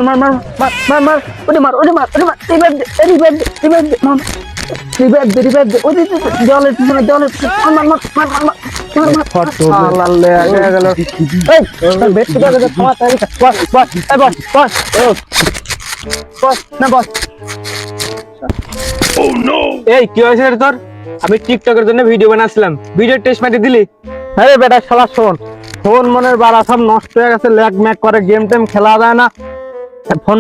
মার মার মার মার মার ওরে মার ওরে মার ওরে মার রিভাইভ দে রিভাইভ দে রিভাইভ দে মার রিভাইভ দে ওরে জলের পিছনে মার মার মার মার মার আল্লাহ লেগে গেল এই বেট কোথা থেকে থামা তাই বস বস এই বস বস বস না বস ও নো এই কি হইছে রে তোর আমি টিকটকের জন্য ভিডিও বানাচ্ছিলাম ভিডিও টেস্ট মারি দিলি আরে বেটা শালা শোন ফোন মনের বাড়া সব নষ্ট হয়ে গেছে ল্যাগ ম্যাগ করে গেম টেম খেলা যায় না ফোন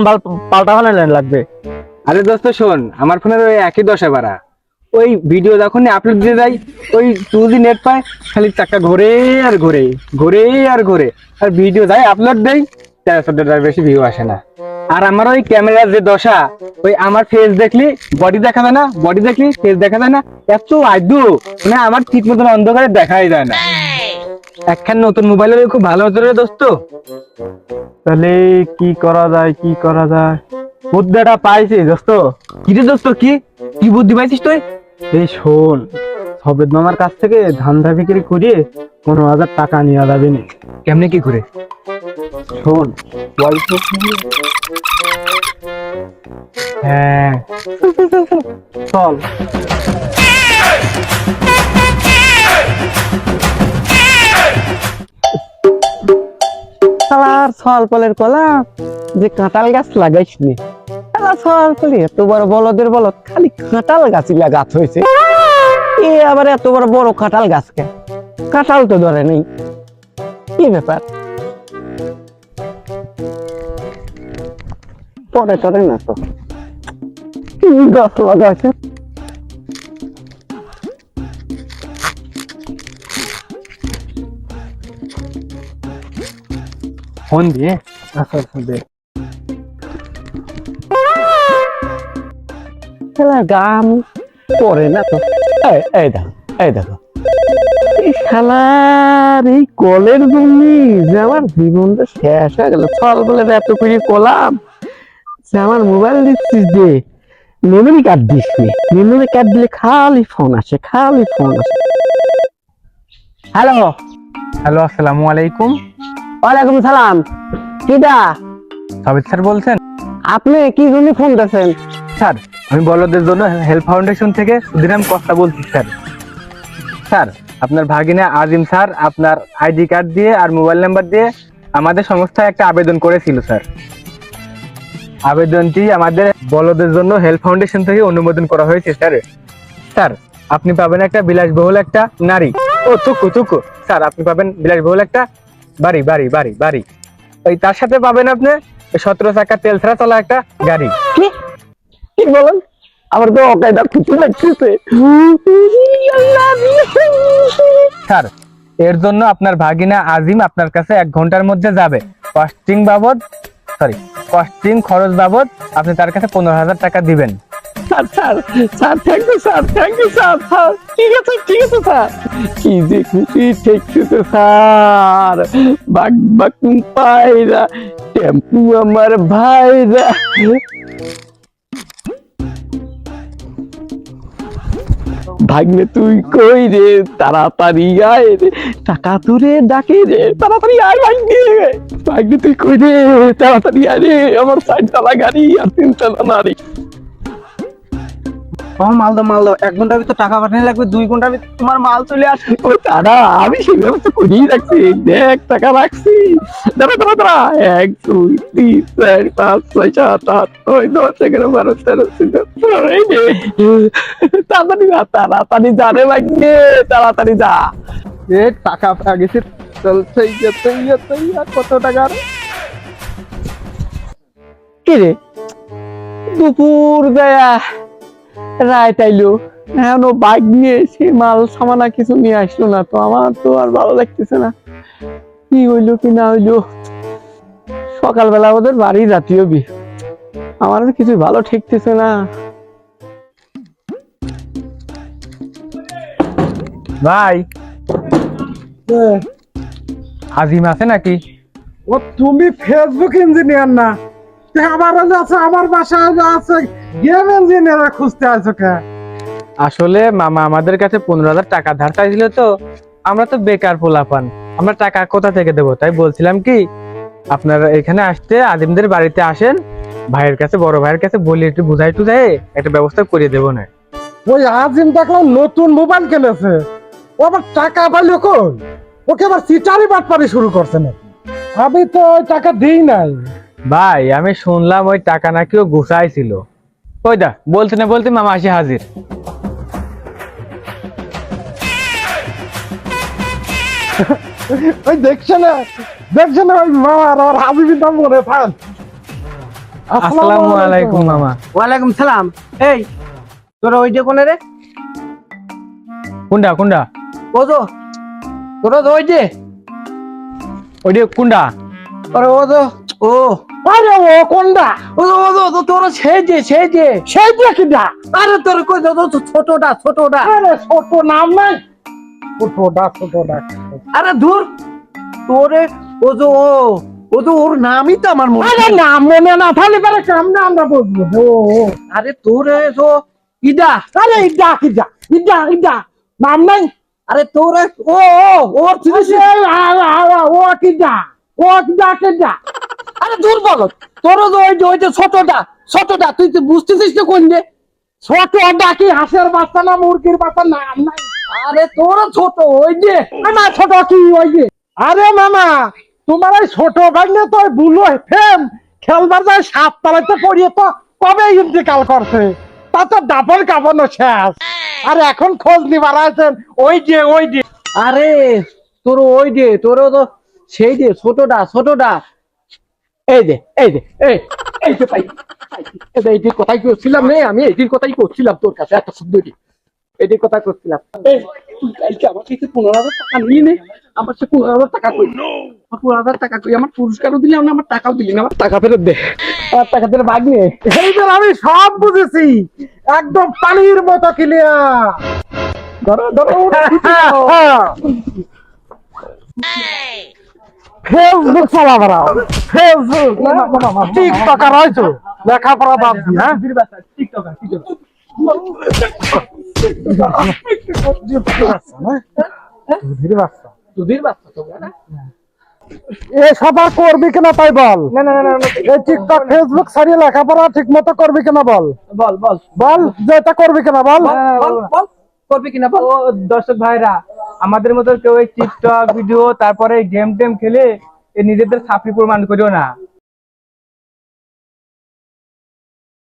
পাল্টা ফেলে লাগবে আরে দোস্ত শোন আমার ফোনের ওই একই দশা বাড়া ওই ভিডিও যখন আপলোড দিয়ে যাই ওই 2G নেট পায় খালি চাকা ঘোরে আর ঘোরে ঘোরে আর ঘোরে আর ভিডিও যাই আপলোড দেই 400 বেশি ভিউ আসে না আর আমার ওই ক্যামেরার যে দশা ওই আমার ফেস দেখলি বডি দেখা যায় না বডি দেখলি ফেস দেখা যায় না এত আইদু মানে আমার ঠিক মতন অন্ধকারে দেখাই যায় না একখান নতুন মোবাইলের খুব ভালো হতো রে দোস্ত তাহলে কি করা যায় বুদ্ধিটা পাইছি দোস্ত কি রে দোস্ত কি কি বুদ্ধি পাইছিস তুই এই শোন সবেদ মামার কাছ থেকে ধান্দা বিক্রি করে 15,000 টাকা নিয়ে যাবে না কেমনে কি করে শোন হ্যাঁ চল ছল পলের কলা যে কাঁঠাল গাছ লাগাইস নি ছল পলি এত বড় বলদের বলদ খালি কাঁঠাল গাছই লাগাত হয়েছে এ আবার এত বড় বড় কাঁঠাল গাছকে কাঁঠাল তো ধরে নেই কি ব্যাপার পরে টরে না তো গাছ লাগাইছে ফোন দিয়ে গাম পরে না তো এই দেখো এই শালার এই কলের জন্য যে আমার জীবনটা শেষ হয়ে গেল ছল বলে এত করে কলাম যে আমার মোবাইল দিচ্ছিস যে memory card this memory card দিলে খালি ফোন আসে হ্যালো আসসালামু আলাইকুম ওয়ালাইকুম সালাম কিডা সাবিত স্যার বলছেন আপনি কি জন্য ফোন দিয়েছেন স্যার আমি বলদের জন্য হেল্প ফাউন্ডেশন থেকে সুদিরাম কস্তা বলছি স্যার আপনার ভাগিনা আজিম স্যার আপনার আইডি কার্ড দিয়ে আর মোবাইল নাম্বার দিয়ে আমাদের সংস্থায় একটা আবেদন করেছিল স্যার আবেদনটি আমাদের বলদের জন্য হেল্প ফাউন্ডেশন থেকে অনুমোদন করা হয়েছে স্যার আপনি পাবেন একটা বিলাসবহুল একটা নারী ও চুকু স্যার আপনি পাবেন বিলাসবহুল একটা বাড়ি ওই তার সাথে পাবেন আপনি 17 চাকা তেল ছাড়া চলা একটা গাড়ি কি বলেন আমার তো অকায়দা কিছু লাগছে স্যার এর জন্য আপনার ভাগিনা আজিম আপনার কাছে 1 ঘন্টার মধ্যে যাবে কস্টিং খরচ বাবদ আপনি তার কাছে 15,000 টাকা দিবেন স্যার থ্যাংক ইউ স্যার ঠিক আছে স্যার কি যে খুশি ঠেকছে স্যার বাগ পায়রা টেম্পু আমার ভাইরা ভাগ্নে তুই কই রে তাড়াতাড়ি আয় রে টাকা তুরে ডাকে রে তাড়াতাড়ি আয় ভাগ্নে তুই কই রে তাড়াতাড়ি আয় রে আমার 4 তলা গাড়ি আর 3 তলা নারী মাল দাও 1 ঘন্টার ভিতর টাকা পাঠানো লাগবে 2 ঘন্টার ভিতর তোমার মাল চলে আসবে ও দাদা আমি সেই ব্যবস্থা করেই রাখছি দেখ টাকা রাখছি দাঁড়া 1 2 3 4 5 6 7 8 9 10 11 12 13 তাড়াতাড়ি যা রে ভাগ্নে তাড়াতাড়ি যা এ টাকা পাওয়া গেছে চলছে কত টাকা কি রে দুপুর দেয়া রায় তাইলো এখনো বাইক নিয়ে এসে মাল সামানা কিছু নিয়ে আসলো না তো আমার তো আর ভালো লাগতেছে না কি হইলো কি না হইলো সকালবেলা ওদের বাড়ি জাতীয় বি আমার তো কিছু ভালো ঠেকতেছে না ভাই আজিম আছে নাকি ও তুমি ফেসবুক ইঞ্জিনিয়ার না আমার আছে আমার বাসায় আছে গেম ইঞ্জিনিয়ার খুঁজতে আছো কে আসলে মামা আমাদের কাছে 15,000 টাকা ধার চাইছিল তো আমরা তো বেকার পোলাপান আমরা টাকা কোথা থেকে দেবো তাই বলছিলাম কি আপনারা এখানে আসতে আদিমদের বাড়িতে আসেন, ভাইয়ের কাছে বড় ভাইয়ের কাছে বলি একটু বুঝাই টুঝাই একটা ব্যবস্থা করে দেবো না। ওই আজিম দেখলাম নতুন মোবাইল কিনেছে, ও আবার টাকা পাইলো কই? ওকে আবার চিটারি বাটপারি শুরু করছে নাকি? আমি তো ওই টাকা দিই নাই। ভাই আমি শুনলাম ওই টাকা নাকি ও গুছাইছিল। ওই দা বলতে না বলতে মামা আসি হাজির। ওই দেখছে না ওই মামা আর হাবিবি দাম মনে ফান। আসসালামু আলাইকুম মামা। ওয়ালাইকুম সালাম। এই তোরা ওই যে কোনে রে? কোনটা কোনটা? ও তো তোরা তো ওই যে ওইটা কোনটা? আরে ও তো ও আরে ও কোনটা? তোরা সেই যে সেই কিডা? আরে তোর কই তো ছোটটা আরে ছোট নাম নাই, ছোটটা। আরে ধুর তোরে ও তো ওর নামই তো আমার মনে আরে নাম মনে না থাকলে পারে কেমনে আমরা বুঝবো? ও আরে তোরে তো ইদা আরে ইডা নাম নাই। আরে তোরে ওর ও কিডা? আরে দূর বলো তোর তো ওই যে ছোটটা তুই তো বুঝতেছিস না কোন যে ছোট ডাকি হাঁসের বাচ্চা না মুরগির বাচ্চা নাম নাই। আরে তোর ছোট ওই যে না ছোট কি ওই যে? আরে মামা তোমার এই ছোট ভাগ্নে তো বুলো ফেম খেলবার যায় 7 তলাতে পড়িয়ে তো কবে ইন্তেকাল করছে, তা তো ডাবল কাবানো শেষ। আর এখন খোঁজ নিবার আছেন ওই যে আরে তোর ওই যে তোর তো সেই যে ছোটটা এই যে এই যে পাই এইটির কথাই করছিলাম রে, আমি এইটির কথাই করছিলাম তোর কাছে এত সুন্দরী এটির কথা করছিলাম। এই তুই কালকে আমার কাছে 15,000 টাকা নিয়ে নে, আমার সে 15,000 টাকা কই? আমার 15,000 টাকা কই? আমার পুরস্কারও দিলাম না, আমার টাকাও দিলি না, আমার টাকা ফেরত দে, আমার টাকা ফেরত ভাগ নিয়ে। এইবার আমি সব বুঝেছি, একদম পানির মতো ক্লিয়ার। ধরো ফেসবুক চালাবার, ফেসবুক টিকটকার হয়তো লেখাপড়া বাদ দি। হ্যাঁ দুধের বাচ্চা তো না? এ সবা করবি কিনা তাই বল। না এই টিকটক ফেসবুক ছাড়িয়ে লেখাপড়া ঠিক মতো করবি কিনা বল। বল বল যে এটা করবি কিনা বল। বল করবি কিনা বল। ও দর্শক ভাইরা, আমাদের মতো কেউ এই টিকটক ভিডিও তারপরে গেম টেম খেলে নিজেদের সাফি প্রমাণ করিও না।